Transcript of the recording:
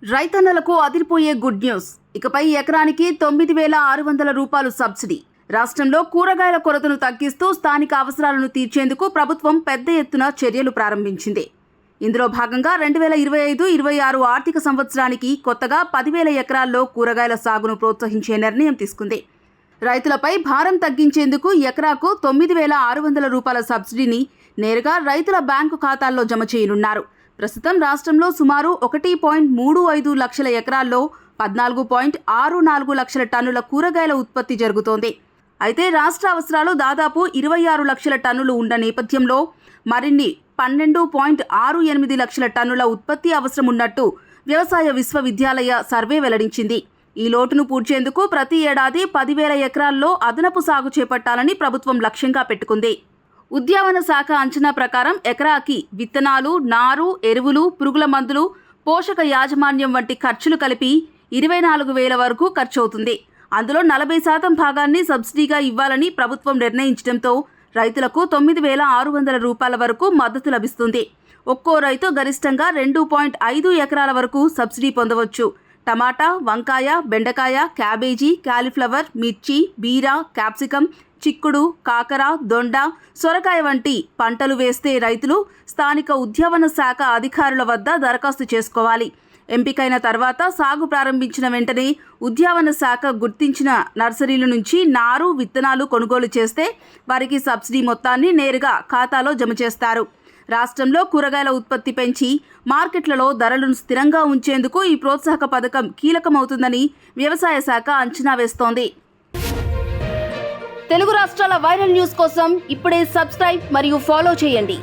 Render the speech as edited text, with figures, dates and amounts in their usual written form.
రైతన్నలకు అదిరిపోయే good news. ఇకపై ఎకరానికి 9,600 రూపాయలు సబ్సిడీ. రాష్ట్రంలో కూరగాయల కొరతను తగ్గిస్తూ స్థానిక అవసరాలను తీర్చేందుకు ప్రభుత్వం పెద్ద ఎత్తున చర్యలు ప్రారంభించింది. ఇందులో భాగంగా 2025-26 ఆర్థిక సంవత్సరానికి కొత్తగా 10,000 ఎకరాల్లో కూరగాయల సాగును ప్రోత్సహించే నిర్ణయం తీసుకుంది. రైతులపై భారం తగ్గించేందుకు ఎకరాకు 9,600 రూపాయల సబ్సిడీని నేరుగా రైతుల బ్యాంకు ఖాతాల్లో జమ చేయనున్నారు. ప్రస్తుతం రాష్ట్రంలో సుమారు 1.35 లక్షల ఎకరాల్లో 14.64 లక్షల టన్నుల కూరగాయల ఉత్పత్తి జరుగుతోంది. అయితే రాష్ట్ర అవసరాలు దాదాపు 26 లక్షల టన్నులు ఉన్న నేపథ్యంలో మరిన్ని 12.68 లక్షల టన్నుల ఉత్పత్తి అవసరం ఉన్నట్టు వ్యవసాయ విశ్వవిద్యాలయ సర్వే వెల్లడించింది. ఈ లోటును పూడ్చేందుకు ప్రతి ఏడాది 10,000 ఎకరాల్లో అదనపు సాగు చేపట్టాలని ప్రభుత్వం లక్ష్యంగా పెట్టుకుంది. ఉద్యావన శాఖ అంచనా ప్రకారం ఎకరాకి విత్తనాలు, నారు, ఎరువులు, పురుగుల మందులు, పోషక యాజమాన్యం వంటి ఖర్చులు కలిపి 24,000 వరకు ఖర్చవుతుంది. అందులో 40% భాగాన్ని సబ్సిడీగా ఇవ్వాలని ప్రభుత్వం నిర్ణయించడంతో రైతులకు 9,600 రూపాయల వరకు మద్దతు లభిస్తుంది. ఒక్కో రైతు గరిష్టంగా 2.5 ఎకరాల వరకు సబ్సిడీ పొందవచ్చు. టమాటా, వంకాయ, బెండకాయ, క్యాబేజీ, కాలీఫ్లవర్, మిర్చి, బీర, క్యాప్సికం, చిక్కుడు, కాకర, దొండ, సొరకాయ వంటి పంటలు వేస్తే రైతులు స్థానిక ఉద్యావన శాఖ అధికారుల వద్ద దరఖాస్తు చేసుకోవాలి. ఎంపికైన తర్వాత సాగు ప్రారంభించిన వెంటనే ఉద్యావన శాఖ గుర్తించిన నర్సరీల నుంచి నారు, విత్తనాలు కొనుగోలు చేస్తే వారికి సబ్సిడీ మొత్తాన్ని నేరుగా ఖాతాలో జమ చేస్తారు. రాష్ట్రంలో కూరగాయల ఉత్పత్తి పెంచి మార్కెట్లలో ధరలను స్థిరంగా ఉంచేందుకు ఈ ప్రోత్సాహక పథకం కీలకమవుతుందని వ్యవసాయ శాఖ అంచనా వేస్తోంది. తెలుగు రాష్ట్రాల వైరల్ న్యూస్ కోసం ఇప్పుడే సబ్స్క్రైబ్ మరియు ఫాలో చేయండి.